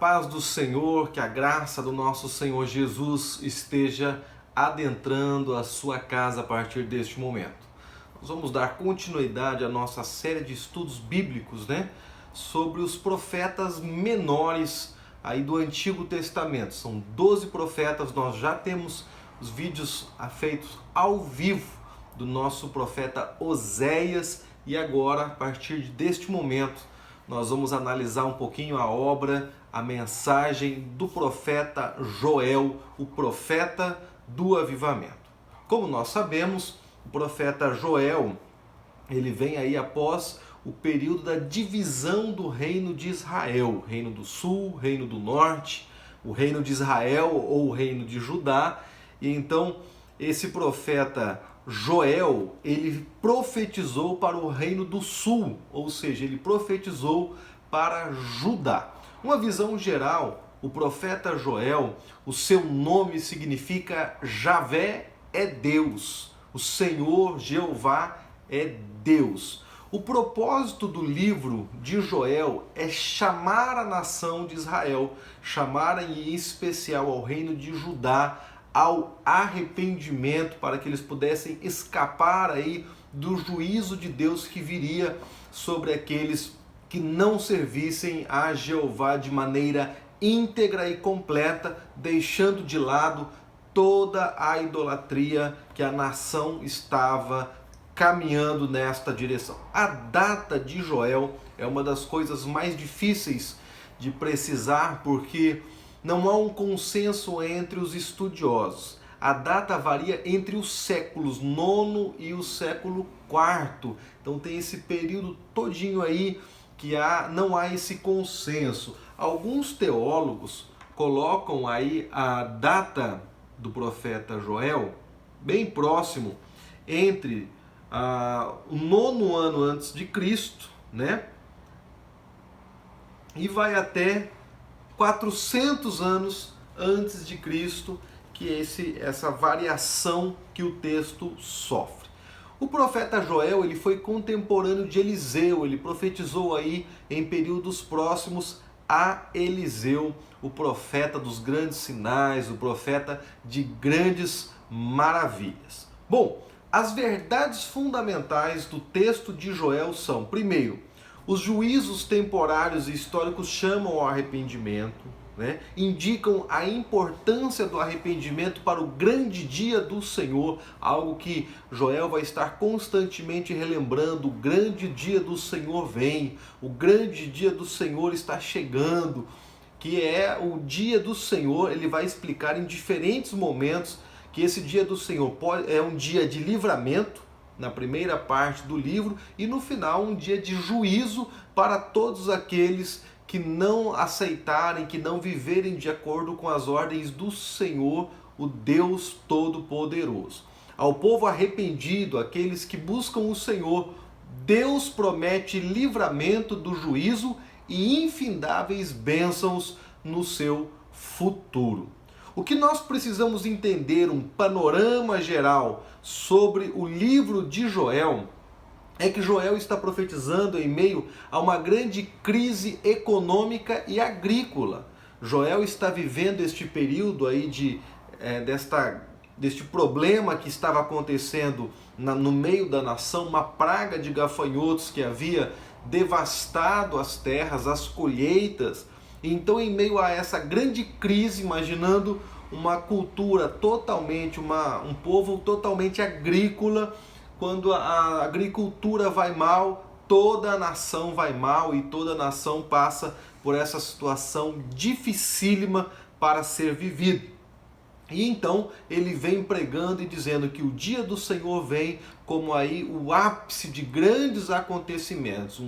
paz do Senhor, que a graça do nosso Senhor Jesus esteja adentrando a sua casa a partir deste momento. Nós vamos dar continuidade à nossa série de estudos bíblicos, sobre os profetas menores aí do Antigo Testamento. São 12 profetas, nós já temos os vídeos feitos ao vivo do nosso profeta Oséias e agora, a partir deste momento, nós vamos analisar um pouquinho a obra, a mensagem do profeta Joel, o profeta do avivamento. Como nós sabemos, o profeta Joel, ele vem aí após o período da divisão do reino de Israel, reino do sul, reino do norte, o reino de Israel ou o reino de Judá. E então esse profeta Joel, ele profetizou para o reino do sul, ou seja, ele profetizou para Judá. Uma visão geral, o profeta Joel, o seu nome significa Javé é Deus, o Senhor Jeová é Deus. O propósito do livro de Joel é chamar a nação de Israel, chamar em especial ao reino de Judá, ao arrependimento, para que eles pudessem escapar aí do juízo de Deus que viria sobre aqueles que não servissem a Jeová de maneira íntegra e completa, deixando de lado toda a idolatria que a nação estava caminhando nesta direção. A data de Joel é uma das coisas mais difíceis de precisar, porque não há um consenso entre os estudiosos. A data varia entre os séculos IX e o século IV. Então tem esse período todinho aí que não há esse consenso. Alguns teólogos colocam aí a data do profeta Joel bem próximo entre o 9º ano antes de Cristo, e vai até 400 anos antes de Cristo, que é essa variação que o texto sofre. O profeta Joel, ele foi contemporâneo de Eliseu, ele profetizou aí em períodos próximos a Eliseu, o profeta dos grandes sinais, o profeta de grandes maravilhas. Bom, as verdades fundamentais do texto de Joel são, primeiro, os juízos temporários e históricos chamam ao arrependimento, indicam a importância do arrependimento para o grande dia do Senhor, algo que Joel vai estar constantemente relembrando. O grande dia do Senhor vem, o grande dia do Senhor está chegando, que é o dia do Senhor. Ele vai explicar em diferentes momentos que esse dia do Senhor é um dia de livramento, na primeira parte do livro, e no final um dia de juízo para todos aqueles que não aceitarem, que não viverem de acordo com as ordens do Senhor, o Deus Todo-Poderoso. Ao povo arrependido, aqueles que buscam o Senhor, Deus promete livramento do juízo e infindáveis bênçãos no seu futuro. O que nós precisamos entender, um panorama geral sobre o livro de Joel, é que Joel está profetizando em meio a uma grande crise econômica e agrícola. Joel está vivendo este período aí deste problema que estava acontecendo no meio da nação, uma praga de gafanhotos que havia devastado as terras, as colheitas. Então, em meio a essa grande crise, imaginando uma cultura totalmente, um povo totalmente agrícola, quando a agricultura vai mal, toda a nação vai mal e toda a nação passa por essa situação dificílima para ser vivida. E então ele vem pregando e dizendo que o dia do Senhor vem como aí o ápice de grandes acontecimentos,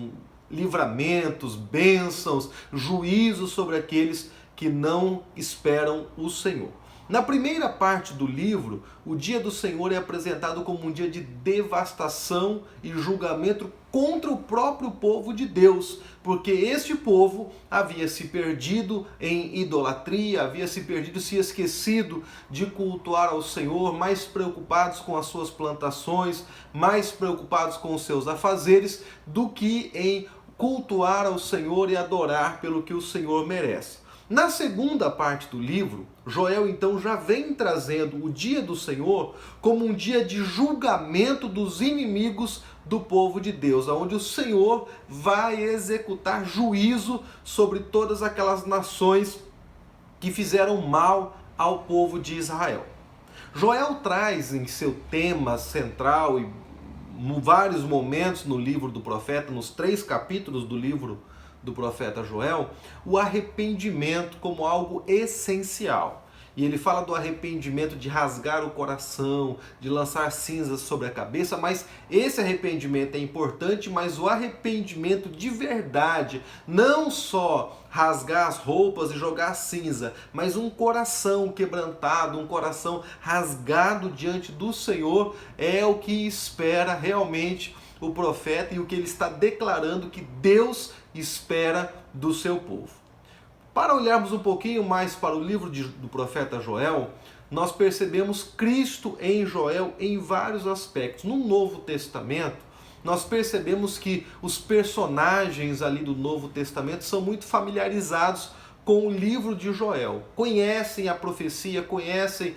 livramentos, bênçãos, juízos sobre aqueles que não esperam o Senhor. Na primeira parte do livro, o dia do Senhor é apresentado como um dia de devastação e julgamento contra o próprio povo de Deus, porque este povo havia se perdido em idolatria, havia se perdido, se esquecido de cultuar ao Senhor, mais preocupados com as suas plantações, mais preocupados com os seus afazeres, do que em cultuar ao Senhor e adorar pelo que o Senhor merece. Na segunda parte do livro, Joel então já vem trazendo o dia do Senhor como um dia de julgamento dos inimigos do povo de Deus, onde o Senhor vai executar juízo sobre todas aquelas nações que fizeram mal ao povo de Israel. Joel traz em seu tema central e em vários momentos no livro do profeta, nos 3 capítulos do livro do profeta Joel, o arrependimento como algo essencial. E ele fala do arrependimento de rasgar o coração, de lançar cinzas sobre a cabeça, mas esse arrependimento é importante, mas o arrependimento de verdade, não só rasgar as roupas e jogar cinza, mas um coração quebrantado, um coração rasgado diante do Senhor, é o que espera realmente o profeta e o que ele está declarando que Deus espera do seu povo. Para olharmos um pouquinho mais para o livro do profeta Joel, nós percebemos Cristo em Joel em vários aspectos. No Novo Testamento, nós percebemos que os personagens ali do Novo Testamento são muito familiarizados com o livro de Joel. Conhecem a profecia, conhecem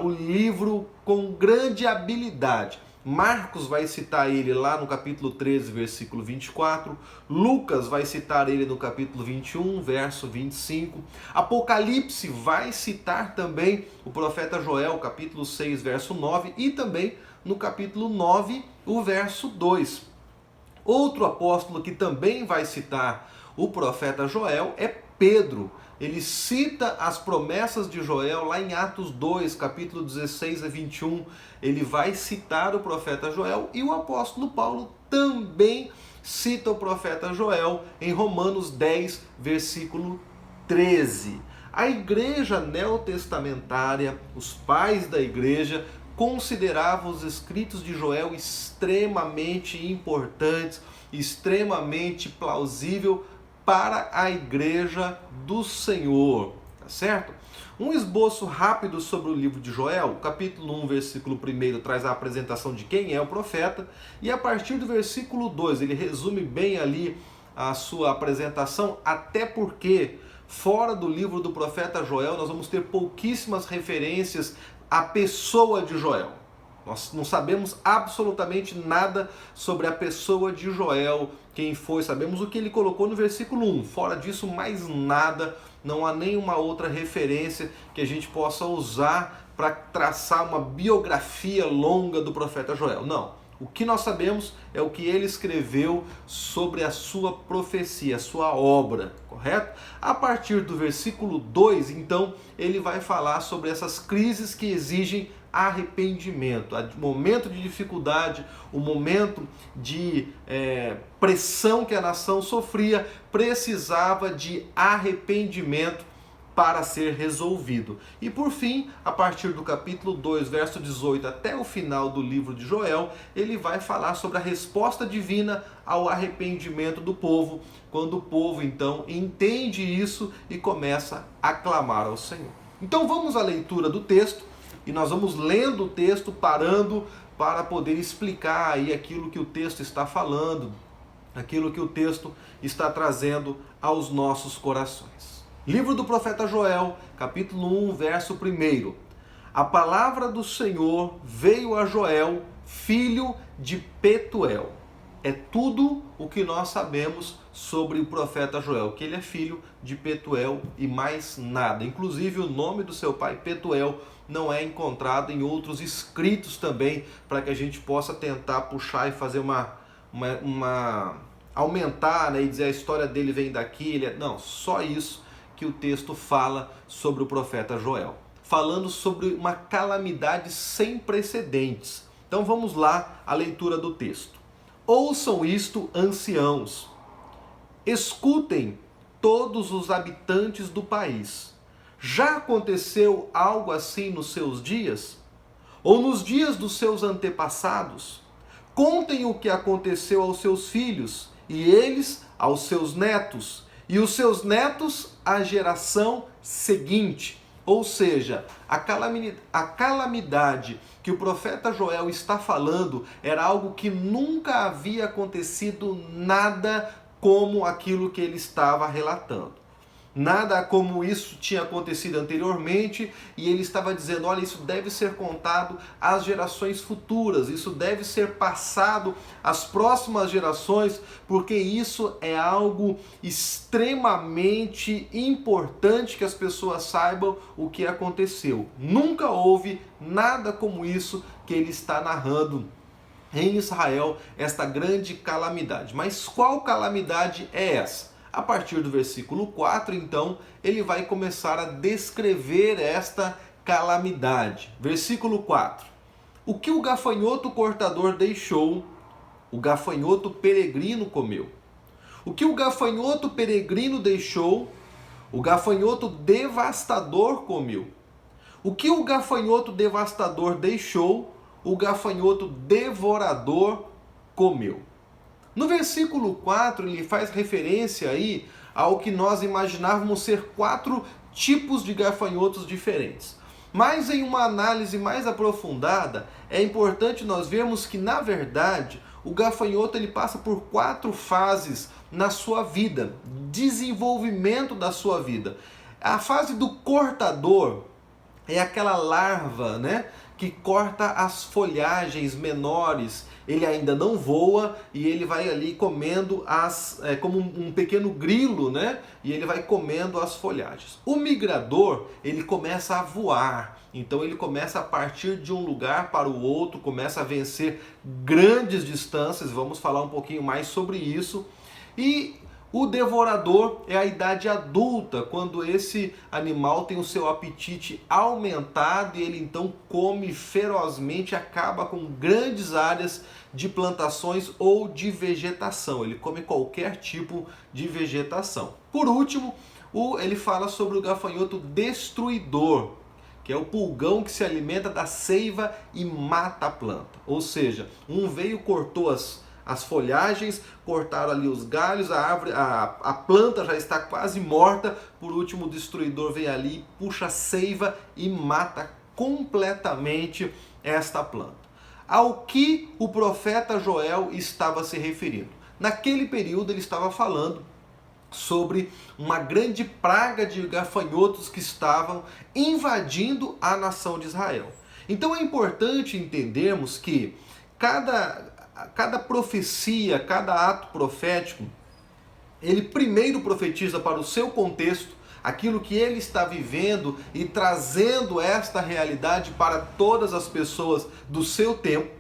o livro com grande habilidade. Marcos vai citar ele lá no capítulo 13, versículo 24. Lucas vai citar ele no capítulo 21, verso 25. Apocalipse vai citar também o profeta Joel, capítulo 6, verso 9. E também no capítulo 9, o verso 2. Outro apóstolo que também vai citar o profeta Joel é Pedro. Ele cita as promessas de Joel lá em Atos 2, capítulo 16 a 21. Ele vai citar o profeta Joel e o apóstolo Paulo também cita o profeta Joel em Romanos 10, versículo 13. A igreja neotestamentária, os pais da igreja, consideravam os escritos de Joel extremamente importantes, extremamente plausível para a igreja do Senhor, tá certo? Um esboço rápido sobre o livro de Joel, capítulo 1, versículo 1 traz a apresentação de quem é o profeta, e a partir do versículo 2 ele resume bem ali a sua apresentação, até porque fora do livro do profeta Joel nós vamos ter pouquíssimas referências à pessoa de Joel. Nós não sabemos absolutamente nada sobre a pessoa de Joel, quem foi, sabemos o que ele colocou no versículo 1. Fora disso, mais nada, não há nenhuma outra referência que a gente possa usar para traçar uma biografia longa do profeta Joel. Não. O que nós sabemos é o que ele escreveu sobre a sua profecia, a sua obra, correto? A partir do versículo 2, então, ele vai falar sobre essas crises que exigem arrependimento, o momento de dificuldade, o momento de pressão que a nação sofria, precisava de arrependimento para ser resolvido. E por fim, a partir do capítulo 2, verso 18 até o final do livro de Joel, ele vai falar sobre a resposta divina ao arrependimento do povo, quando o povo então entende isso e começa a clamar ao Senhor. Então vamos à leitura do texto e nós vamos lendo o texto, parando para poder explicar aí aquilo que o texto está falando, aquilo que o texto está trazendo aos nossos corações. Livro do profeta Joel, capítulo 1, verso 1. A palavra do Senhor veio a Joel, filho de Petuel. É tudo o que nós sabemos sobre o profeta Joel, que ele é filho de Petuel e mais nada. Inclusive o nome do seu pai, Petuel, não é encontrado em outros escritos também, para que a gente possa tentar puxar e fazer aumentar, né, e dizer a história dele vem daqui. Não, só isso que o texto fala sobre o profeta Joel, falando sobre uma calamidade sem precedentes. Então vamos lá à leitura do texto. Ouçam isto, anciãos, escutem todos os habitantes do país. Já aconteceu algo assim nos seus dias? Ou nos dias dos seus antepassados? Contem o que aconteceu aos seus filhos, e eles aos seus netos, e os seus netos à geração seguinte. Ou seja, a calamidade que o profeta Joel está falando era algo que nunca havia acontecido nada como aquilo que ele estava relatando. nada como isso tinha acontecido anteriormente, e ele estava dizendo, olha, isso deve ser contado às gerações futuras, isso deve ser passado às próximas gerações, porque isso é algo extremamente importante que as pessoas saibam o que aconteceu. Nunca houve nada como isso que ele está narrando em Israel, esta grande calamidade. Mas qual calamidade é essa? A partir do versículo 4, então, ele vai começar a descrever esta calamidade. Versículo 4. O que o gafanhoto cortador deixou, o gafanhoto peregrino comeu. O que o gafanhoto peregrino deixou, o gafanhoto devastador comeu. O que o gafanhoto devastador deixou, o gafanhoto devorador comeu. No versículo 4, ele faz referência aí ao que nós imaginávamos ser 4 tipos de gafanhotos diferentes. Mas em uma análise mais aprofundada, é importante nós vermos que, na verdade, o gafanhoto ele passa por 4 fases na sua vida, desenvolvimento da sua vida. A fase do cortador é aquela larva, né, que corta as folhagens menores. Ele ainda não voa e ele vai ali comendo como um pequeno grilo, né? E ele vai comendo as folhagens. O migrador, ele começa a voar. Então ele começa a partir de um lugar para o outro, começa a vencer grandes distâncias. Vamos falar um pouquinho mais sobre isso. E o devorador é a idade adulta, quando esse animal tem o seu apetite aumentado e ele então come ferozmente, acaba com grandes áreas de plantações ou de vegetação. Ele come qualquer tipo de vegetação. Por último, ele fala sobre o gafanhoto destruidor, que é o pulgão que se alimenta da seiva e mata a planta. Ou seja, um veio, cortou as folhagens, cortaram ali os galhos, a árvore, a planta já está quase morta. Por último, o destruidor vem ali, puxa a seiva e mata completamente esta planta. Ao que o profeta Joel estava se referindo? Naquele período ele estava falando sobre uma grande praga de gafanhotos que estavam invadindo a nação de Israel. Então é importante entendermos que cada profecia, cada ato profético, ele primeiro profetiza para o seu contexto, aquilo que ele está vivendo e trazendo esta realidade para todas as pessoas do seu tempo.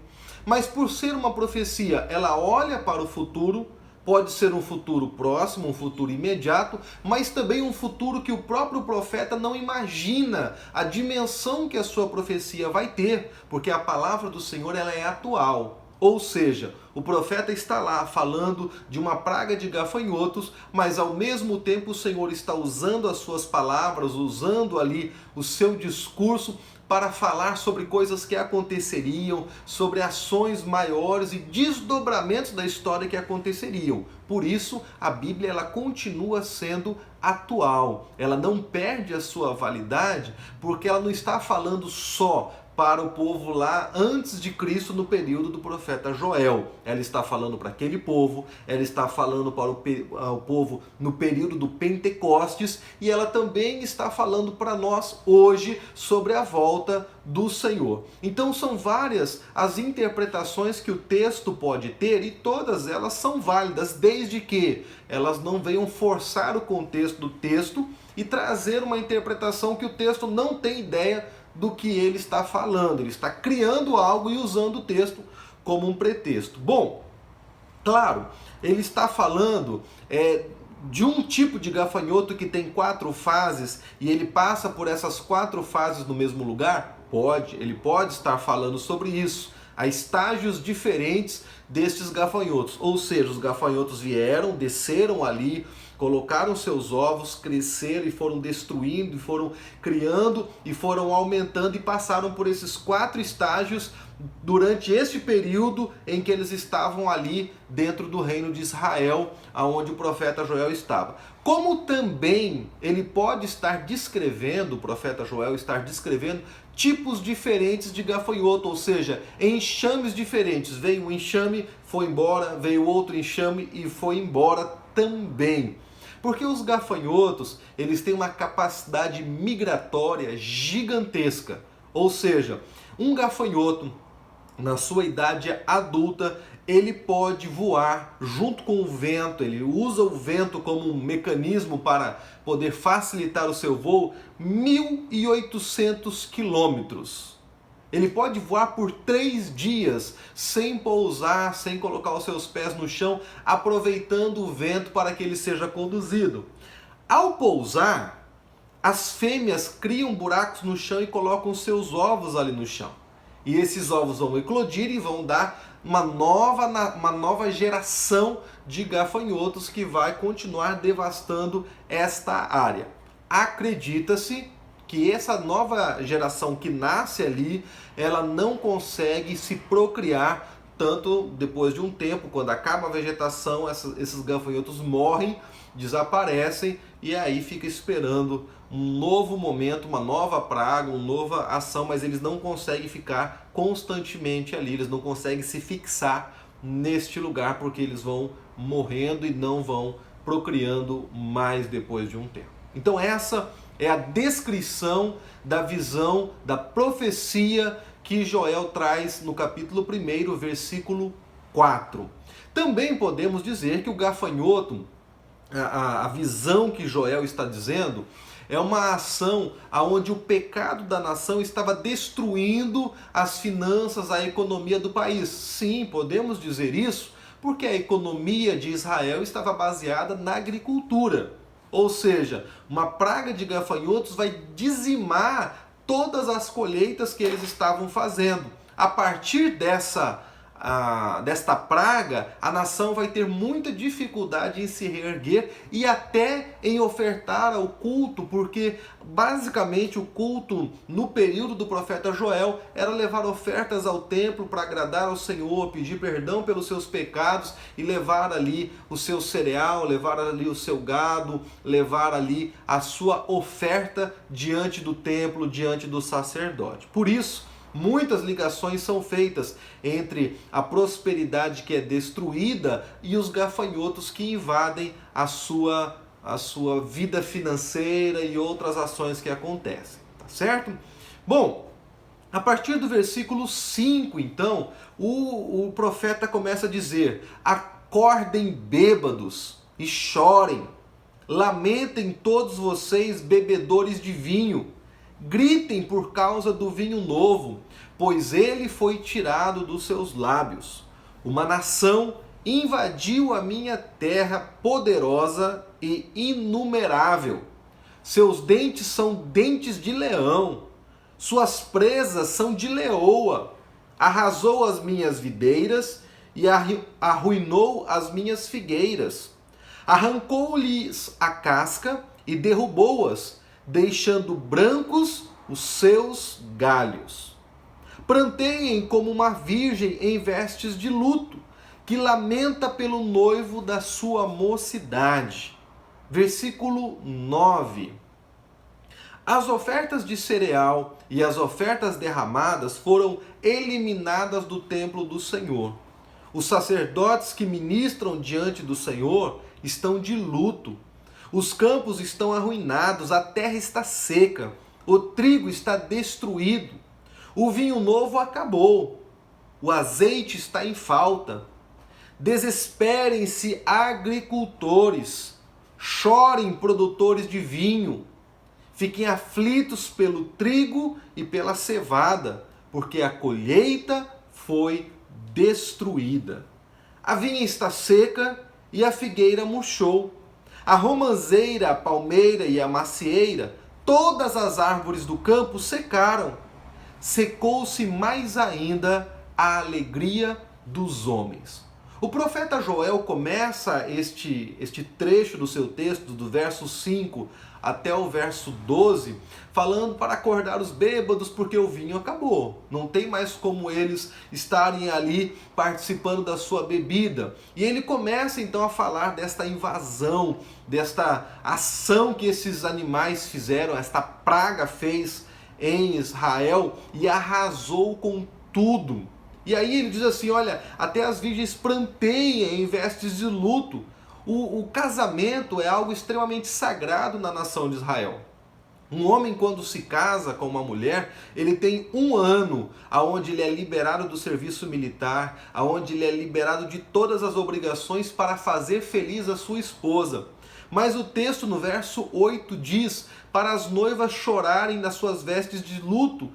Mas por ser uma profecia, ela olha para o futuro, pode ser um futuro próximo, um futuro imediato, mas também um futuro que o próprio profeta não imagina a dimensão que a sua profecia vai ter, porque a palavra do Senhor ela é atual. Ou seja, o profeta está lá falando de uma praga de gafanhotos, mas ao mesmo tempo o Senhor está usando as suas palavras, usando ali o seu discurso para falar sobre coisas que aconteceriam, sobre ações maiores e desdobramentos da história que aconteceriam. Por isso, a Bíblia ela continua sendo atual. Ela não perde a sua validade, porque ela não está falando só para o povo lá antes de Cristo, no período do profeta Joel. Ela está falando para aquele povo, ela está falando para o povo no período do Pentecostes, e ela também está falando para nós hoje sobre a volta do Senhor. Então são várias as interpretações que o texto pode ter, e todas elas são válidas, desde que elas não venham forçar o contexto do texto e trazer uma interpretação que o texto não tem ideia do que ele está falando. Ele está criando algo e usando o texto como um pretexto. Bom, claro, ele está falando de um tipo de gafanhoto que tem 4 fases e ele passa por essas 4 fases no mesmo lugar? Ele pode estar falando sobre isso. Há estágios diferentes destes gafanhotos, ou seja, os gafanhotos vieram, desceram ali, colocaram seus ovos, cresceram e foram destruindo, e foram criando, e foram aumentando, e passaram por esses 4 estágios durante este período em que eles estavam ali dentro do reino de Israel, aonde o profeta Joel estava. Como também ele pode estar descrevendo, o profeta Joel estar descrevendo tipos diferentes de gafanhoto, ou seja, enxames diferentes. Veio um enxame, foi embora, veio outro enxame e foi embora também. Porque os gafanhotos, eles têm uma capacidade migratória gigantesca. Ou seja, um gafanhoto, na sua idade adulta, ele pode voar junto com o vento, ele usa o vento como um mecanismo para poder facilitar o seu voo, 1.800 quilômetros. Ele pode voar por 3 dias sem pousar, sem colocar os seus pés no chão, aproveitando o vento para que ele seja conduzido. Ao pousar, as fêmeas criam buracos no chão e colocam seus ovos ali no chão. E esses ovos vão eclodir e vão dar uma nova geração de gafanhotos que vai continuar devastando esta área. Acredita-se que essa nova geração que nasce ali, ela não consegue se procriar tanto depois de um tempo, quando acaba a vegetação, esses gafanhotos morrem, desaparecem e aí fica esperando um novo momento, uma nova praga, uma nova ação, mas eles não conseguem ficar constantemente ali, eles não conseguem se fixar neste lugar porque eles vão morrendo e não vão procriando mais depois de um tempo. Então essa é a descrição da visão, da profecia que Joel traz no capítulo 1, versículo 4. Também podemos dizer que o gafanhoto, a visão que Joel está dizendo, é uma ação onde o pecado da nação estava destruindo as finanças, a economia do país. Sim, podemos dizer isso, porque a economia de Israel estava baseada na agricultura. Ou seja, uma praga de gafanhotos vai dizimar todas as colheitas que eles estavam fazendo. A partir desta praga, a nação vai ter muita dificuldade em se reerguer e até em ofertar ao culto, porque basicamente o culto no período do profeta Joel era levar ofertas ao templo para agradar ao Senhor, pedir perdão pelos seus pecados e levar ali o seu cereal, levar ali o seu gado, levar ali a sua oferta diante do templo, diante do sacerdote. Por isso, muitas ligações são feitas entre a prosperidade que é destruída e os gafanhotos que invadem a sua vida financeira e outras ações que acontecem, tá certo? Bom, a partir do versículo 5, então, o profeta começa a dizer: acordem bêbados e chorem, lamentem todos vocês bebedores de vinho, gritem por causa do vinho novo, pois ele foi tirado dos seus lábios. Uma nação invadiu a minha terra poderosa e inumerável. Seus dentes são dentes de leão, suas presas são de leoa. Arrasou as minhas videiras e arruinou as minhas figueiras. Arrancou-lhes a casca e derrubou-as, deixando brancos os seus galhos. Pranteiem como uma virgem em vestes de luto, que lamenta pelo noivo da sua mocidade. Versículo 9. As ofertas de cereal e as ofertas derramadas foram eliminadas do templo do Senhor. Os sacerdotes que ministram diante do Senhor estão de luto. Os campos estão arruinados, a terra está seca, o trigo está destruído, o vinho novo acabou, o azeite está em falta. Desesperem-se agricultores, chorem produtores de vinho, fiquem aflitos pelo trigo e pela cevada, porque a colheita foi destruída. A vinha está seca e a figueira murchou. A romanceira, a palmeira e a macieira, todas as árvores do campo secaram. Secou-se mais ainda a alegria dos homens. O profeta Joel começa este trecho do seu texto, do verso 5 até o verso 12, falando para acordar os bêbados, porque o vinho acabou. Não tem mais como eles estarem ali participando da sua bebida. E ele começa então a falar desta invasão, desta ação que esses animais fizeram, esta praga fez em Israel e arrasou com tudo. E aí ele diz assim, olha, até as virgens pranteiem em vestes de luto. O casamento é algo extremamente sagrado na nação de Israel. Um homem, quando se casa com uma mulher, ele tem 1 ano onde ele é liberado do serviço militar, onde ele é liberado de todas as obrigações para fazer feliz a sua esposa. Mas o texto no verso 8 diz para as noivas chorarem nas suas vestes de luto,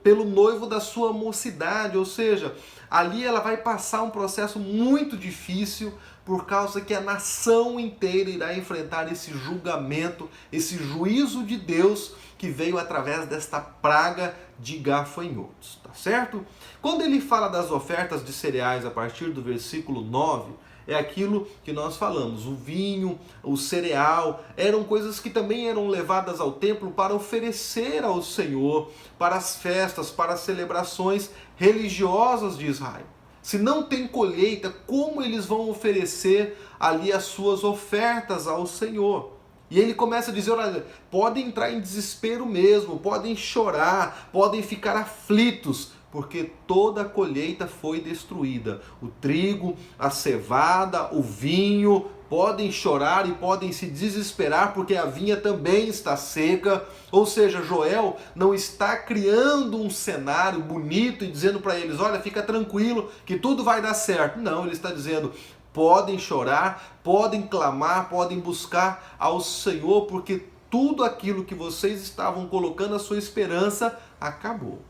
pelo noivo da sua mocidade, ou seja, ali ela vai passar um processo muito difícil, por causa que a nação inteira irá enfrentar esse julgamento, esse juízo de Deus que veio através desta praga de gafanhotos, tá certo? Quando ele fala das ofertas de cereais a partir do versículo 9, é aquilo que nós falamos, o vinho, o cereal, eram coisas que também eram levadas ao templo para oferecer ao Senhor, para as festas, para as celebrações religiosas de Israel. Se não tem colheita, como eles vão oferecer ali as suas ofertas ao Senhor? E ele começa a dizer, olha, podem entrar em desespero mesmo, podem chorar, podem ficar aflitos, porque toda a colheita foi destruída. O trigo, a cevada, o vinho, podem chorar e podem se desesperar porque a vinha também está seca. Ou seja, Joel não está criando um cenário bonito e dizendo para eles, olha, fica tranquilo que tudo vai dar certo. Não, ele está dizendo, podem chorar, podem clamar, podem buscar ao Senhor, porque tudo aquilo que vocês estavam colocando a sua esperança acabou.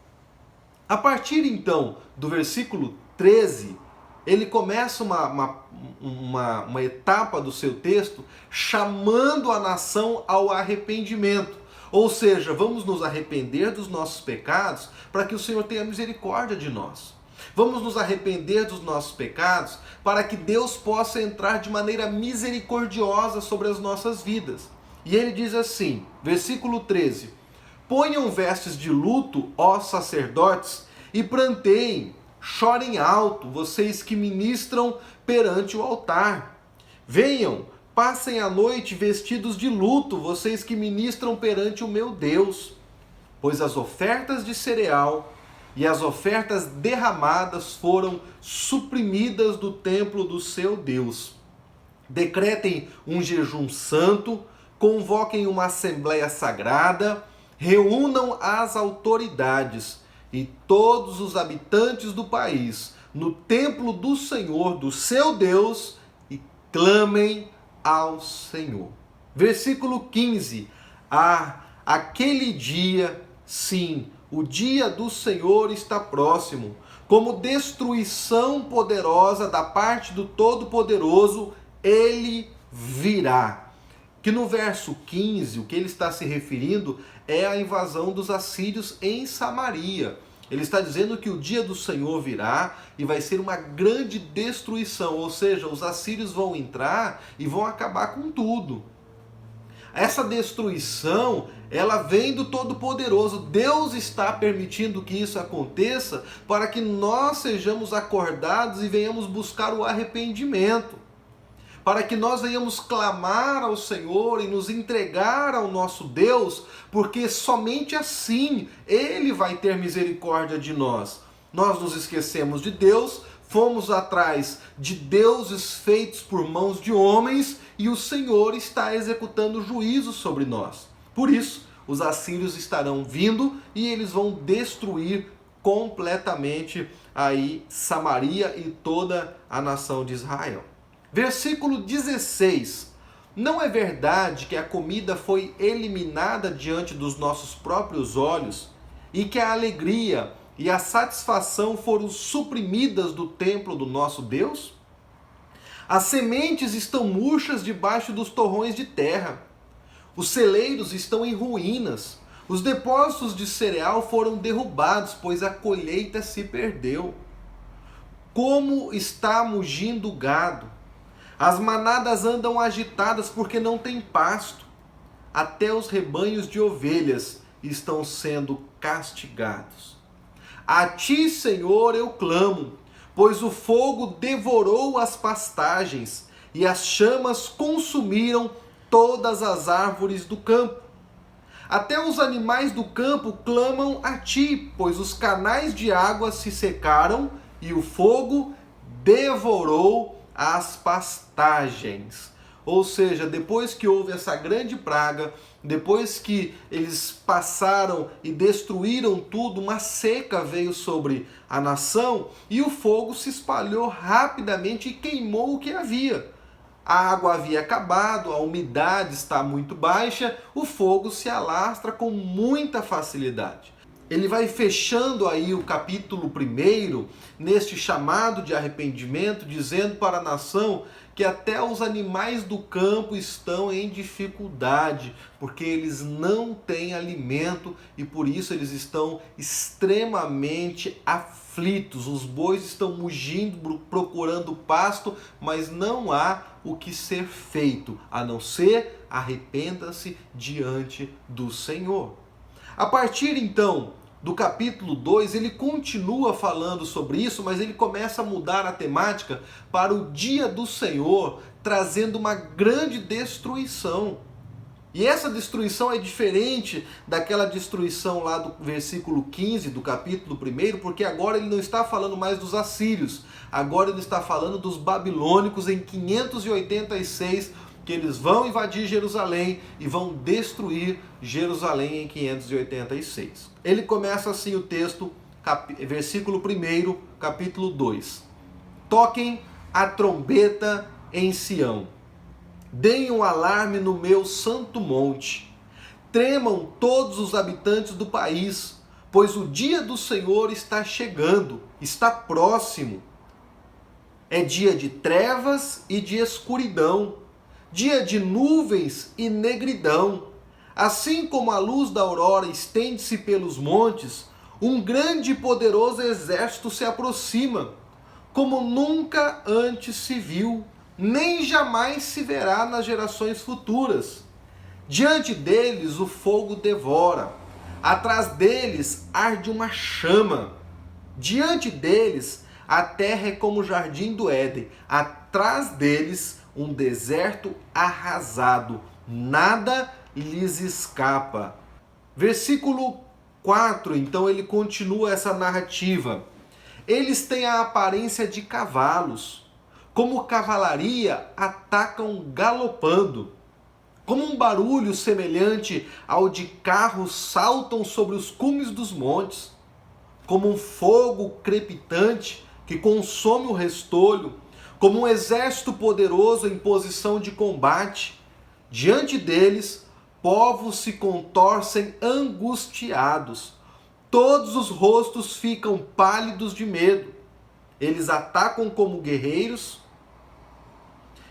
A partir então do versículo 13, ele começa uma etapa do seu texto chamando a nação ao arrependimento. Ou seja, vamos nos arrepender dos nossos pecados para que o Senhor tenha misericórdia de nós. Vamos nos arrepender dos nossos pecados para que Deus possa entrar de maneira misericordiosa sobre as nossas vidas. E ele diz assim, versículo 13: ponham vestes de luto, ó sacerdotes, e pranteiem, chorem alto, vocês que ministram perante o altar. Venham, passem a noite vestidos de luto, vocês que ministram perante o meu Deus. Pois as ofertas de cereal e as ofertas derramadas foram suprimidas do templo do seu Deus. Decretem um jejum santo, convoquem uma assembleia sagrada, reúnam as autoridades e todos os habitantes do país no templo do Senhor, do seu Deus, e clamem ao Senhor. Versículo 15. Aquele dia, sim, o dia do Senhor está próximo, como destruição poderosa da parte do Todo-Poderoso, ele virá. Que no verso 15, o que ele está se referindo é a invasão dos assírios em Samaria. Ele está dizendo que o dia do Senhor virá e vai ser uma grande destruição, ou seja, os assírios vão entrar e vão acabar com tudo. Essa destruição, ela vem do Todo-Poderoso. Deus está permitindo que isso aconteça para que nós sejamos acordados e venhamos buscar o arrependimento. Para que nós venhamos clamar ao Senhor e nos entregar ao nosso Deus, porque somente assim Ele vai ter misericórdia de nós. Nós nos esquecemos de Deus, fomos atrás de deuses feitos por mãos de homens e o Senhor está executando juízo sobre nós. Por isso, os assírios estarão vindo e eles vão destruir completamente aí Samaria e toda a nação de Israel. Versículo 16. Não é verdade que a comida foi eliminada diante dos nossos próprios olhos e que a alegria e a satisfação foram suprimidas do templo do nosso Deus? As sementes estão murchas debaixo dos torrões de terra. Os celeiros estão em ruínas. Os depósitos de cereal foram derrubados, pois a colheita se perdeu. Como está mugindo o gado? As manadas andam agitadas porque não tem pasto. Até os rebanhos de ovelhas estão sendo castigados. A ti, Senhor, eu clamo, pois o fogo devorou as pastagens e as chamas consumiram todas as árvores do campo. Até os animais do campo clamam a ti, pois os canais de água se secaram e o fogo devorou as pastagens. Ou seja, depois que houve essa grande praga, depois que eles passaram e destruíram tudo, uma seca veio sobre a nação e o fogo se espalhou rapidamente e queimou o que havia. A água havia acabado, a umidade está muito baixa, o fogo se alastra com muita facilidade. Ele vai fechando aí o capítulo 1 neste chamado de arrependimento, dizendo para a nação que até os animais do campo estão em dificuldade, porque eles não têm alimento e por isso eles estão extremamente aflitos. Os bois estão mugindo, procurando pasto, mas não há o que ser feito, a não ser arrependa-se diante do Senhor. A partir então do capítulo 2, ele continua falando sobre isso, mas ele começa a mudar a temática para o dia do Senhor, trazendo uma grande destruição. E essa destruição é diferente daquela destruição lá do versículo 15 do capítulo 1, porque agora ele não está falando mais dos assírios, agora ele está falando dos babilônicos em 586, que eles vão invadir Jerusalém e vão destruir Jerusalém em 586. Ele começa assim o texto, versículo 1, capítulo 2. Toquem a trombeta em Sião, deem um alarme no meu santo monte, tremam todos os habitantes do país, pois o dia do Senhor está chegando, está próximo. É dia de trevas e de escuridão, dia de nuvens e negridão. Assim como a luz da aurora estende-se pelos montes, um grande e poderoso exército se aproxima, como nunca antes se viu, nem jamais se verá nas gerações futuras. Diante deles o fogo devora, atrás deles arde uma chama. Diante deles a terra é como o jardim do Éden, atrás deles um deserto arrasado, nada lhes escapa. Versículo 4, então ele continua essa narrativa. Eles têm a aparência de cavalos, como cavalaria atacam galopando, como um barulho semelhante ao de carros saltam sobre os cumes dos montes, como um fogo crepitante que consome o restolho, como um exército poderoso em posição de combate. Diante deles, povos se contorcem angustiados, todos os rostos ficam pálidos de medo. Eles atacam como guerreiros,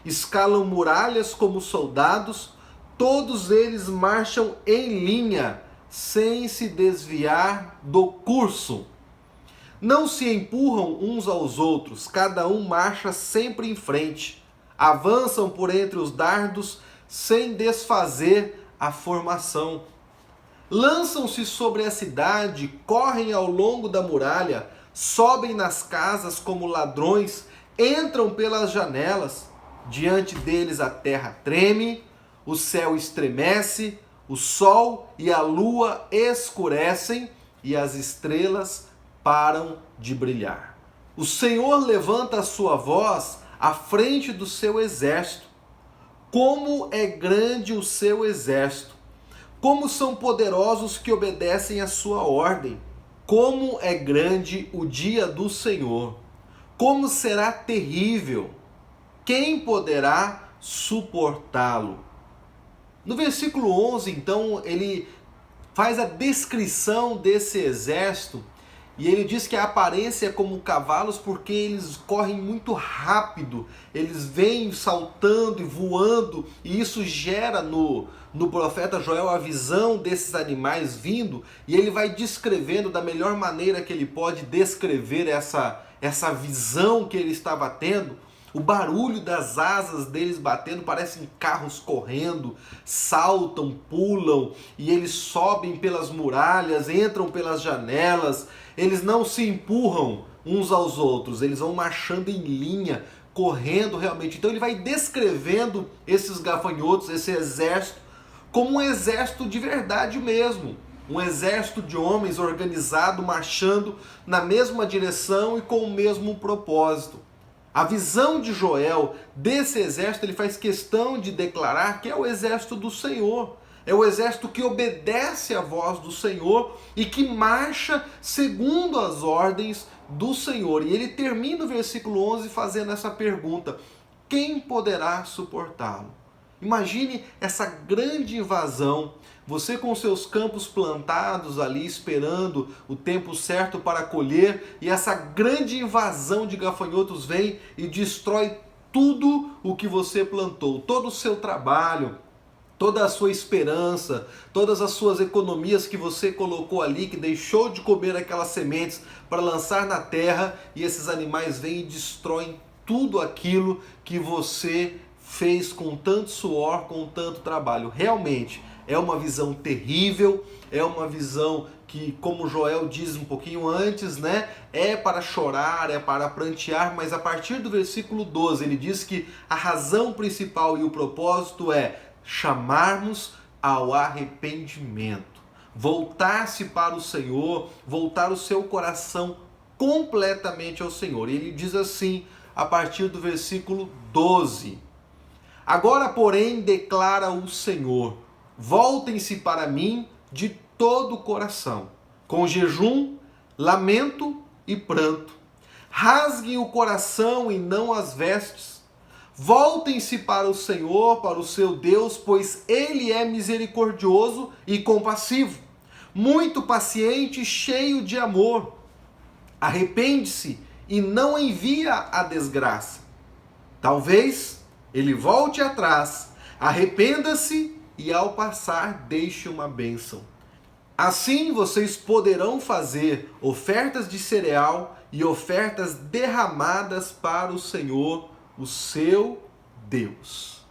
escalam muralhas como soldados, todos eles marcham em linha, sem se desviar do curso. Não se empurram uns aos outros, cada um marcha sempre em frente. Avançam por entre os dardos sem desfazer a formação. Lançam-se sobre a cidade, correm ao longo da muralha, sobem nas casas como ladrões, entram pelas janelas. Diante deles a terra treme, o céu estremece, o sol e a lua escurecem e as estrelas param de brilhar. O Senhor levanta a sua voz à frente do seu exército. Como é grande o seu exército! Como são poderosos que obedecem à sua ordem! Como é grande o dia do Senhor! Como será terrível! Quem poderá suportá-lo? No versículo 11, então, ele faz a descrição desse exército e ele diz que a aparência é como cavalos porque eles correm muito rápido, eles vêm saltando e voando, e isso gera no profeta Joel a visão desses animais vindo, e ele vai descrevendo da melhor maneira que ele pode descrever essa visão que ele estava tendo. O barulho das asas deles batendo, parecem carros correndo, saltam, pulam, e eles sobem pelas muralhas, entram pelas janelas, eles não se empurram uns aos outros, eles vão marchando em linha, correndo realmente. Então ele vai descrevendo esses gafanhotos, esse exército, como um exército de verdade mesmo. Um exército de homens organizado, marchando na mesma direção e com o mesmo propósito. A visão de Joel desse exército, ele faz questão de declarar que é o exército do Senhor. É o exército que obedece à voz do Senhor e que marcha segundo as ordens do Senhor. E ele termina o versículo 11 fazendo essa pergunta: quem poderá suportá-lo? Imagine essa grande invasão, você com seus campos plantados ali, esperando o tempo certo para colher, e essa grande invasão de gafanhotos vem e destrói tudo o que você plantou, todo o seu trabalho, toda a sua esperança, todas as suas economias que você colocou ali, que deixou de comer aquelas sementes para lançar na terra, e esses animais vêm e destroem tudo aquilo que você fez com tanto suor, com tanto trabalho. Realmente é uma visão terrível, é uma visão que, como Joel diz um pouquinho antes, né, é para chorar, é para prantear, mas a partir do versículo 12 ele diz que a razão principal e o propósito é chamarmos ao arrependimento, voltar-se para o Senhor, voltar o seu coração completamente ao Senhor. E ele diz assim, a partir do versículo 12: agora, porém, declara o Senhor, voltem-se para mim de todo o coração, com jejum, lamento e pranto. Rasguem o coração e não as vestes. Voltem-se para o Senhor, para o seu Deus, pois Ele é misericordioso e compassivo, muito paciente e cheio de amor. Arrepende-se e não envia a desgraça. Talvez Ele volte atrás, arrependa-se e ao passar deixe uma bênção. Assim vocês poderão fazer ofertas de cereal e ofertas derramadas para o Senhor, o seu Deus.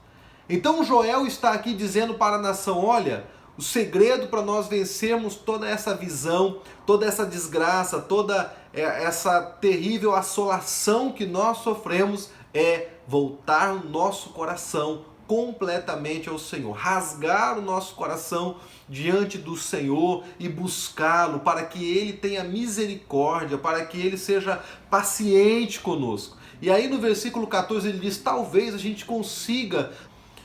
Então Joel está aqui dizendo para a nação: olha, o segredo para nós vencermos toda essa visão, toda essa desgraça, toda essa terrível assolação que nós sofremos é voltar o nosso coração completamente ao Senhor, rasgar o nosso coração diante do Senhor e buscá-lo para que Ele tenha misericórdia, para que Ele seja paciente conosco. E aí no versículo 14 ele diz: talvez a gente consiga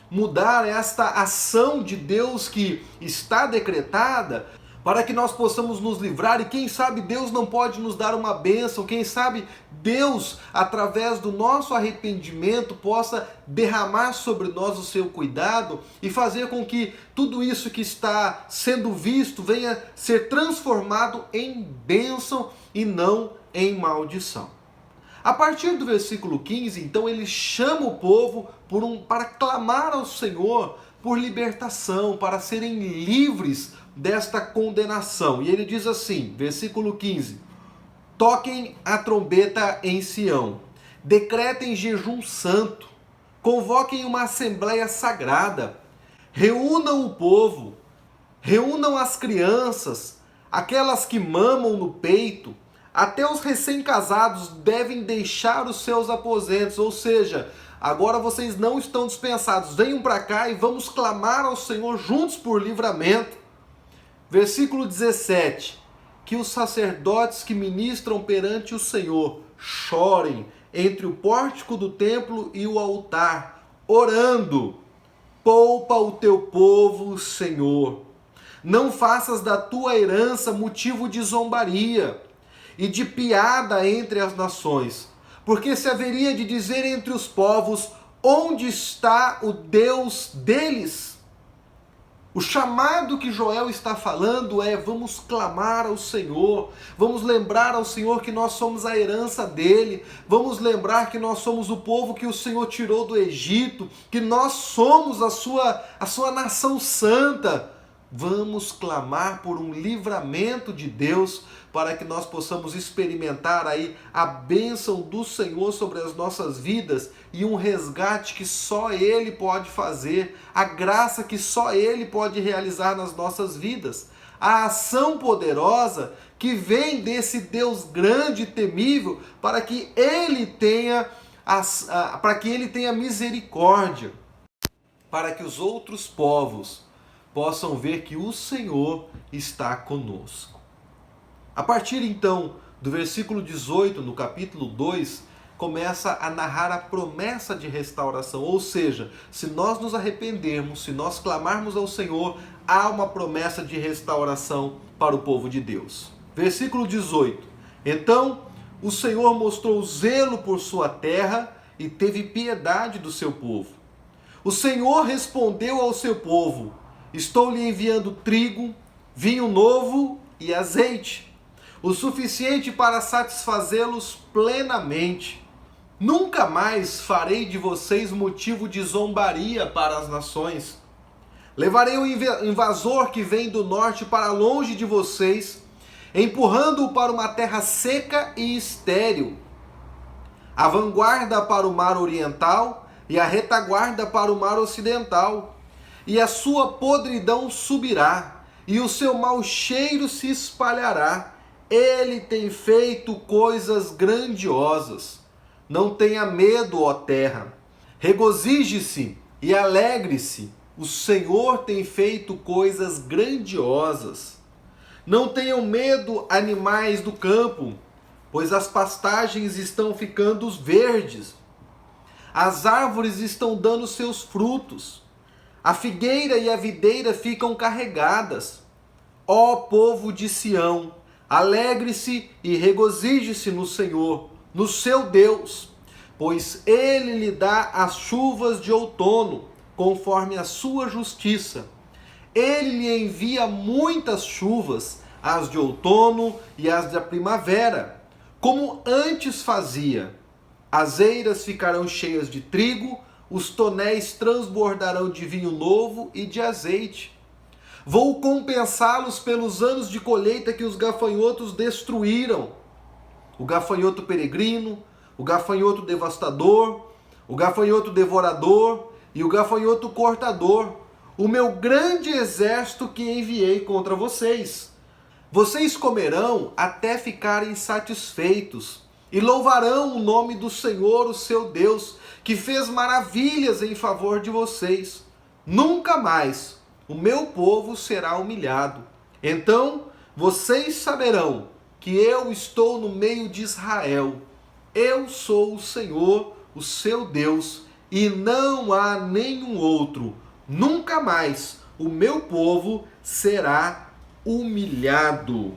mudar esta ação de Deus que está decretada, para que nós possamos nos livrar, e quem sabe Deus não pode nos dar uma bênção, quem sabe Deus, através do nosso arrependimento, possa derramar sobre nós o seu cuidado e fazer com que tudo isso que está sendo visto venha ser transformado em bênção e não em maldição. A partir do versículo 15, então, ele chama o povo para clamar ao Senhor por libertação, para serem livres desta condenação. E ele diz assim, versículo 15: toquem a trombeta em Sião, decretem jejum santo, convoquem uma assembleia sagrada, reúnam o povo, reúnam as crianças, aquelas que mamam no peito, até os recém-casados devem deixar os seus aposentos, ou seja, agora vocês não estão dispensados, venham para cá e vamos clamar ao Senhor juntos por livramento. Versículo 17, que os sacerdotes que ministram perante o Senhor chorem entre o pórtico do templo e o altar, orando: poupa o teu povo, Senhor, não faças da tua herança motivo de zombaria e de piada entre as nações, porque se haveria de dizer entre os povos: onde está o Deus deles? O chamado que Joel está falando é: vamos clamar ao Senhor, vamos lembrar ao Senhor que nós somos a herança dele, vamos lembrar que nós somos o povo que o Senhor tirou do Egito, que nós somos a sua nação santa. Vamos clamar por um livramento de Deus, para que nós possamos experimentar aí a bênção do Senhor sobre as nossas vidas e um resgate que só Ele pode fazer, a graça que só Ele pode realizar nas nossas vidas, a ação poderosa que vem desse Deus grande e temível, para que Ele tenha misericórdia, para que os outros povos possam ver que o Senhor está conosco. A partir então do versículo 18, no capítulo 2, começa a narrar a promessa de restauração. Ou seja, se nós nos arrependermos, se nós clamarmos ao Senhor, há uma promessa de restauração para o povo de Deus. Versículo 18. Então o Senhor mostrou zelo por sua terra e teve piedade do seu povo. O Senhor respondeu ao seu povo: estou lhe enviando trigo, vinho novo e azeite, o suficiente para satisfazê-los plenamente. Nunca mais farei de vocês motivo de zombaria para as nações. Levarei o invasor que vem do norte para longe de vocês, empurrando-o para uma terra seca e estéril, a vanguarda para o mar oriental e a retaguarda para o mar ocidental. E a sua podridão subirá, e o seu mau cheiro se espalhará. Ele tem feito coisas grandiosas. Não tenha medo, ó terra. Regozije-se e alegre-se. O Senhor tem feito coisas grandiosas. Não tenham medo, animais do campo, pois as pastagens estão ficando verdes. As árvores estão dando seus frutos. A figueira e a videira ficam carregadas. Ó povo de Sião, alegre-se e regozije-se no Senhor, no seu Deus, pois Ele lhe dá as chuvas de outono, conforme a sua justiça. Ele lhe envia muitas chuvas, as de outono e as da primavera, como antes fazia. As eiras ficarão cheias de trigo, os tonéis transbordarão de vinho novo e de azeite. Vou compensá-los pelos anos de colheita que os gafanhotos destruíram. O gafanhoto peregrino, o gafanhoto devastador, o gafanhoto devorador e o gafanhoto cortador, o meu grande exército que enviei contra vocês. Vocês comerão até ficarem satisfeitos e louvarão o nome do Senhor, o seu Deus, que fez maravilhas em favor de vocês. Nunca mais o meu povo será humilhado. Então vocês saberão que eu estou no meio de Israel. Eu sou o Senhor, o seu Deus, e não há nenhum outro. Nunca mais o meu povo será humilhado.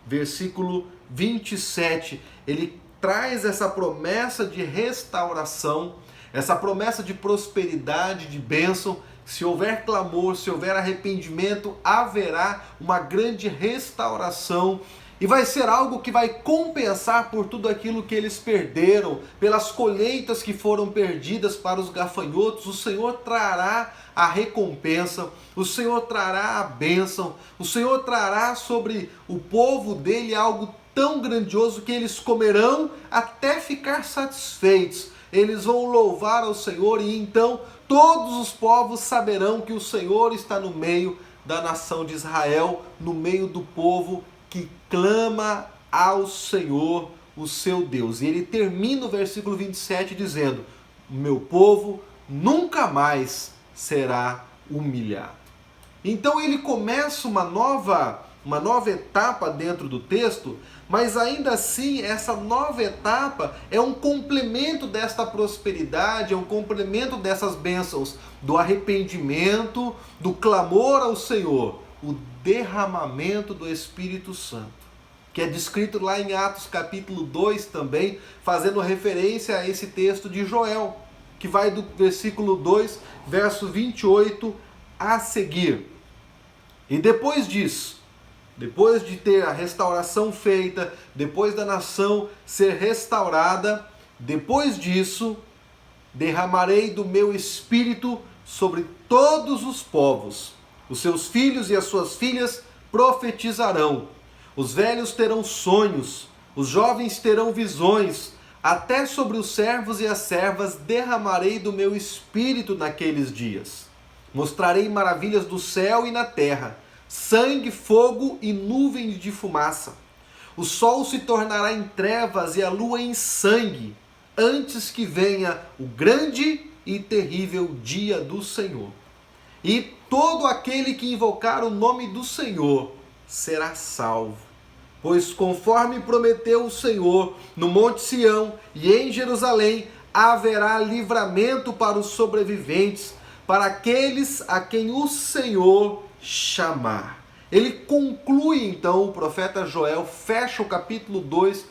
Versículo 27, ele traz essa promessa de restauração, essa promessa de prosperidade, de bênção. Se houver clamor, se houver arrependimento, haverá uma grande restauração. E vai ser algo que vai compensar por tudo aquilo que eles perderam, pelas colheitas que foram perdidas para os gafanhotos. O Senhor trará a recompensa, o Senhor trará a bênção, o Senhor trará sobre o povo dele algo tão grandioso que eles comerão até ficar satisfeitos. Eles vão louvar ao Senhor e então todos os povos saberão que o Senhor está no meio da nação de Israel, no meio do povo que clama ao Senhor, o seu Deus. E ele termina o versículo 27 dizendo: meu povo nunca mais será humilhado. Então ele começa uma nova etapa dentro do texto, mas ainda assim essa nova etapa é um complemento desta prosperidade, é um complemento dessas bênçãos, do arrependimento, do clamor ao Senhor, o derramamento do Espírito Santo, que é descrito lá em Atos capítulo 2 também, fazendo referência a esse texto de Joel, que vai do versículo 2, verso 28 a seguir. E depois disso, depois de ter a restauração feita, depois da nação ser restaurada, depois disso, derramarei do meu espírito sobre todos os povos. Os seus filhos e as suas filhas profetizarão. Os velhos terão sonhos, os jovens terão visões. Até sobre os servos e as servas derramarei do meu espírito naqueles dias. Mostrarei maravilhas do céu e na terra, sangue, fogo e nuvens de fumaça. O sol se tornará em trevas e a lua em sangue, antes que venha o grande e terrível dia do Senhor. E todo aquele que invocar o nome do Senhor será salvo. Pois conforme prometeu o Senhor, no Monte Sião e em Jerusalém haverá livramento para os sobreviventes, para aqueles a quem o Senhor chamar. Ele conclui então, o profeta Joel fecha o capítulo 2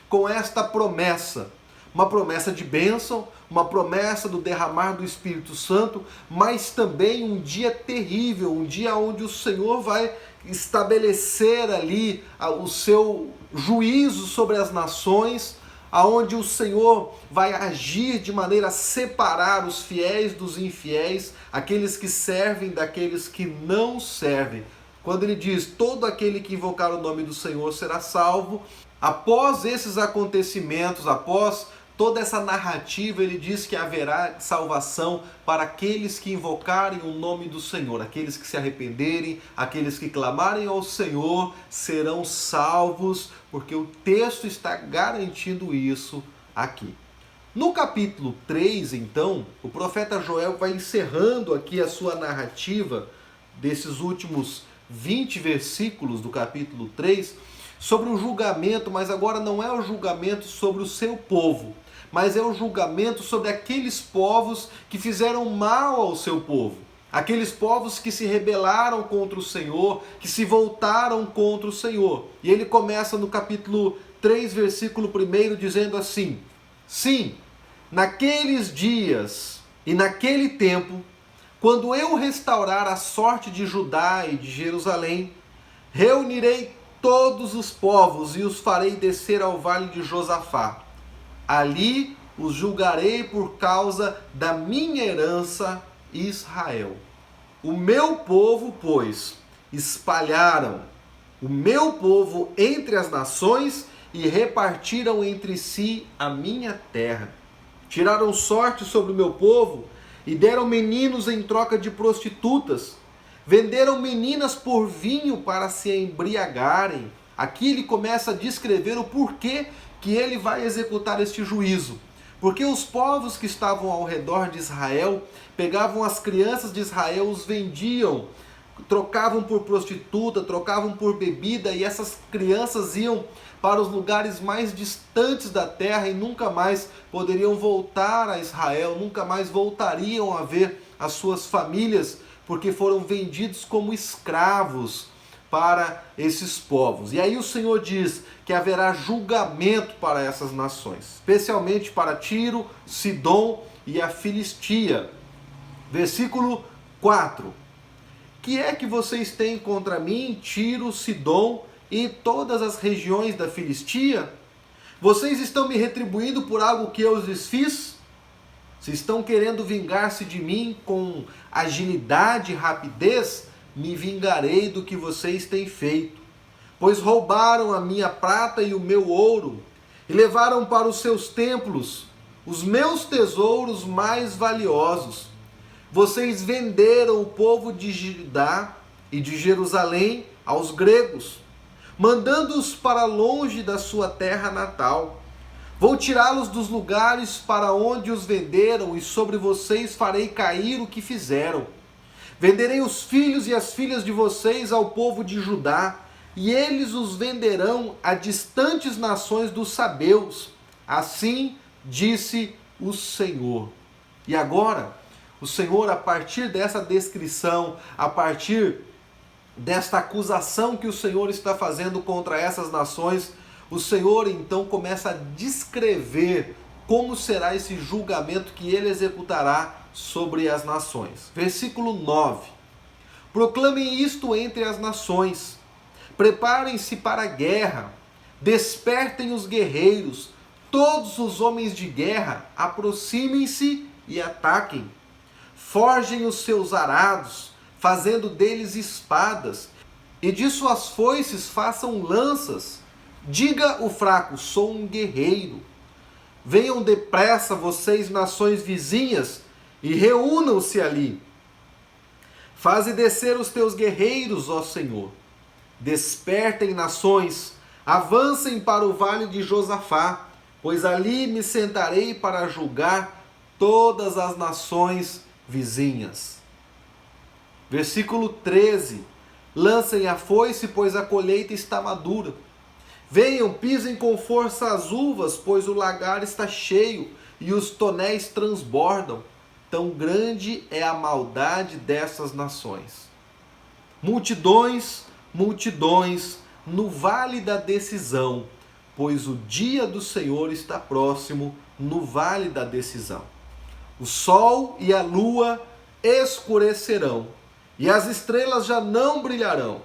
com esta promessa. Uma promessa de bênção, uma promessa do derramar do Espírito Santo, mas também um dia terrível, um dia onde o Senhor vai estabelecer ali o seu juízo sobre as nações, aonde o Senhor vai agir de maneira a separar os fiéis dos infiéis, aqueles que servem daqueles que não servem. Quando ele diz, todo aquele que invocar o nome do Senhor será salvo, após esses acontecimentos, após toda essa narrativa, ele diz que haverá salvação para aqueles que invocarem o nome do Senhor, aqueles que se arrependerem, aqueles que clamarem ao Senhor serão salvos, porque o texto está garantindo isso aqui. No capítulo 3, então, o profeta Joel vai encerrando aqui a sua narrativa desses últimos 20 versículos do capítulo 3 sobre o julgamento, mas agora não é o julgamento sobre o seu povo, mas é o julgamento sobre aqueles povos que fizeram mal ao seu povo. Aqueles povos que se rebelaram contra o Senhor, que se voltaram contra o Senhor. E ele começa no capítulo 3, versículo 1, dizendo assim: sim, naqueles dias e naquele tempo, quando eu restaurar a sorte de Judá e de Jerusalém, reunirei todos os povos e os farei descer ao vale de Josafá. Ali os julgarei por causa da minha herança, Israel. O meu povo, pois, espalharam o meu povo entre as nações e repartiram entre si a minha terra. Tiraram sorte sobre o meu povo e deram meninos em troca de prostitutas. Venderam meninas por vinho para se embriagarem. Aqui ele começa a descrever o porquê que ele vai executar este juízo. Porque os povos que estavam ao redor de Israel pegavam as crianças de Israel, os vendiam, trocavam por prostituta, trocavam por bebida, e essas crianças iam para os lugares mais distantes da terra e nunca mais poderiam voltar a Israel, nunca mais voltariam a ver as suas famílias, porque foram vendidos como escravos para esses povos. E aí o Senhor diz que haverá julgamento para essas nações, especialmente para Tiro, Sidom e a Filistia. Versículo 4. Que é que vocês têm contra mim, Tiro, Sidom e todas as regiões da Filistia? Vocês estão me retribuindo por algo que eu lhes fiz? Se estão querendo vingar-se de mim com agilidade e rapidez, me vingarei do que vocês têm feito. Pois roubaram a minha prata e o meu ouro, e levaram para os seus templos os meus tesouros mais valiosos. Vocês venderam o povo de Judá e de Jerusalém aos gregos, mandando-os para longe da sua terra natal. Vou tirá-los dos lugares para onde os venderam, e sobre vocês farei cair o que fizeram. Venderei os filhos e as filhas de vocês ao povo de Judá, e eles os venderão a distantes nações dos sabeus. Assim disse o Senhor. E agora, o Senhor, a partir dessa descrição, a partir desta acusação que o Senhor está fazendo contra essas nações, o Senhor então começa a descrever como será esse julgamento que ele executará sobre as nações. Versículo 9. Proclamem isto entre as nações. Preparem-se para a guerra. Despertem os guerreiros. Todos os homens de guerra aproximem-se e ataquem. Forjem os seus arados, fazendo deles espadas, e de suas foices façam lanças. Diga o fraco, sou um guerreiro. Venham depressa vocês, nações vizinhas, e reúnam-se ali. Faze descer os teus guerreiros, ó Senhor. Despertem, nações, avancem para o vale de Josafá, pois ali me sentarei para julgar todas as nações vizinhas. Versículo 13. Lancem a foice, pois a colheita está madura. Venham, pisem com força as uvas, pois o lagar está cheio e os tonéis transbordam. Tão grande é a maldade dessas nações. Multidões, multidões, no vale da decisão, pois o dia do Senhor está próximo, no vale da decisão. O sol e a lua escurecerão, e as estrelas já não brilharão.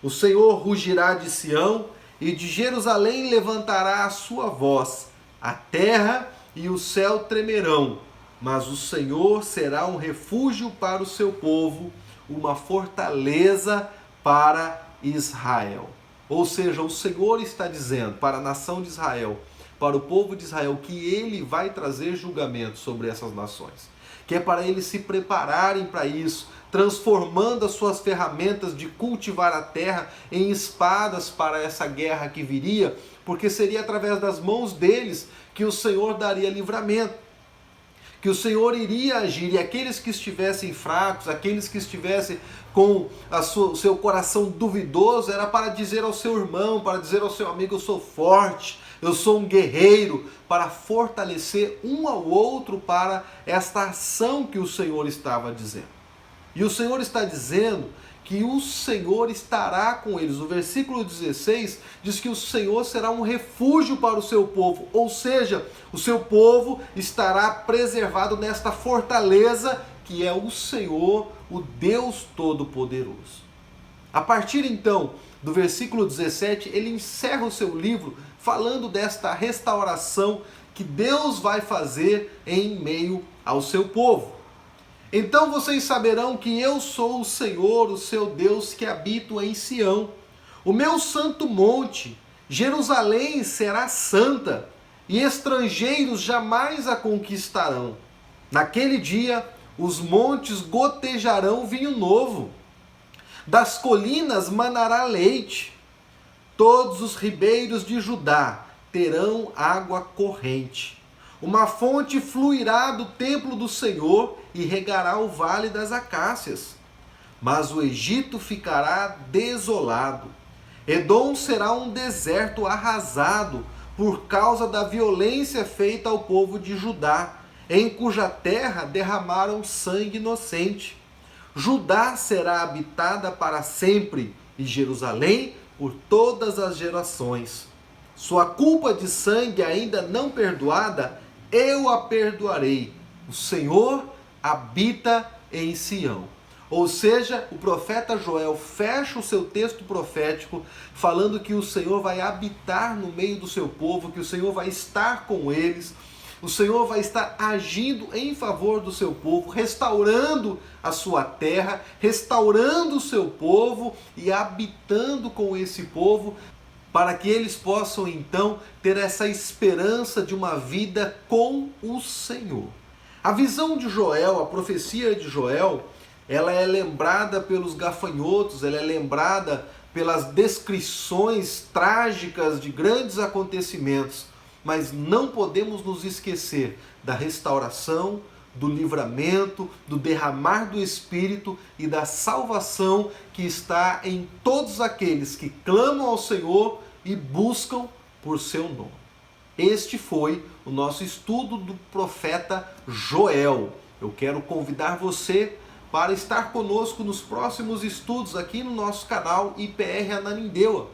O Senhor rugirá de Sião, e de Jerusalém levantará a sua voz. A terra e o céu tremerão, mas o Senhor será um refúgio para o seu povo, uma fortaleza para Israel. Ou seja, o Senhor está dizendo para a nação de Israel, para o povo de Israel, que ele vai trazer julgamento sobre essas nações. Que é para eles se prepararem para isso, transformando as suas ferramentas de cultivar a terra em espadas para essa guerra que viria, porque seria através das mãos deles que o Senhor daria livramento, que o Senhor iria agir, e aqueles que estivessem fracos, aqueles que estivessem com o seu coração duvidoso, era para dizer ao seu irmão, para dizer ao seu amigo: eu sou forte, eu sou um guerreiro, para fortalecer um ao outro para esta ação que o Senhor estava dizendo. E o Senhor está dizendo que o Senhor estará com eles. O versículo 16 diz que o Senhor será um refúgio para o seu povo, ou seja, o seu povo estará preservado nesta fortaleza que é o Senhor, o Deus Todo-Poderoso. A partir então do versículo 17, ele encerra o seu livro falando desta restauração que Deus vai fazer em meio ao seu povo. Então vocês saberão que eu sou o Senhor, o seu Deus, que habito em Sião. O meu santo monte, Jerusalém, será santa, e estrangeiros jamais a conquistarão. Naquele dia, os montes gotejarão vinho novo, das colinas manará leite. Todos os ribeiros de Judá terão água corrente. Uma fonte fluirá do templo do Senhor e regará o vale das acácias. Mas o Egito ficará desolado. Edom será um deserto arrasado por causa da violência feita ao povo de Judá, em cuja terra derramaram sangue inocente. Judá será habitada para sempre e Jerusalém por todas as gerações. Sua culpa de sangue ainda não perdoada, eu a perdoarei. O Senhor habita em Sião. Ou seja, o profeta Joel fecha o seu texto profético falando que o Senhor vai habitar no meio do seu povo, que o Senhor vai estar com eles, o Senhor vai estar agindo em favor do seu povo, restaurando a sua terra, restaurando o seu povo e habitando com esse povo, para que eles possam então ter essa esperança de uma vida com o Senhor. A visão de Joel, a profecia de Joel, ela é lembrada pelos gafanhotos, ela é lembrada pelas descrições trágicas de grandes acontecimentos, mas não podemos nos esquecer da restauração, do livramento, do derramar do Espírito e da salvação que está em todos aqueles que clamam ao Senhor e buscam por seu nome. Este foi o nosso estudo do profeta Joel. Eu quero convidar você para estar conosco nos próximos estudos aqui no nosso canal IPR Ananindeua.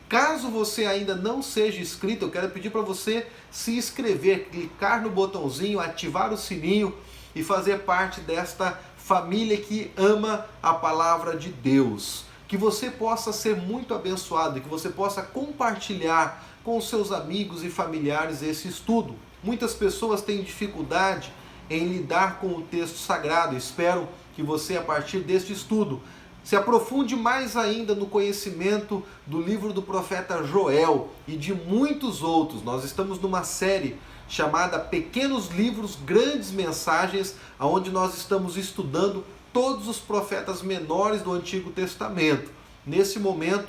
Caso você ainda não seja inscrito, eu quero pedir para você se inscrever, clicar no botãozinho, ativar o sininho e fazer parte desta família que ama a palavra de Deus. Que você possa ser muito abençoado e que você possa compartilhar com seus amigos e familiares esse estudo. Muitas pessoas têm dificuldade em lidar com o texto sagrado. Espero que você, a partir deste estudo, se aprofunde mais ainda no conhecimento do livro do profeta Joel e de muitos outros. Nós estamos numa série chamada Pequenos Livros, Grandes Mensagens, onde nós estamos estudando todos os profetas menores do Antigo Testamento. Nesse momento,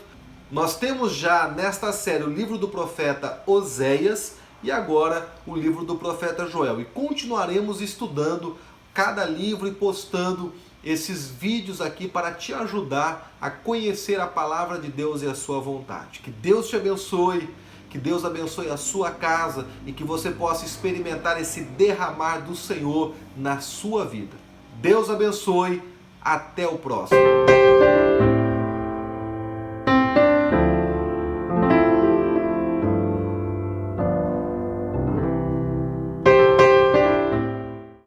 nós temos já nesta série o livro do profeta Oséias e agora o livro do profeta Joel. E continuaremos estudando cada livro e postando esses vídeos aqui para te ajudar a conhecer a palavra de Deus e a sua vontade. Que Deus te abençoe, que Deus abençoe a sua casa e que você possa experimentar esse derramar do Senhor na sua vida. Deus abençoe, até o próximo.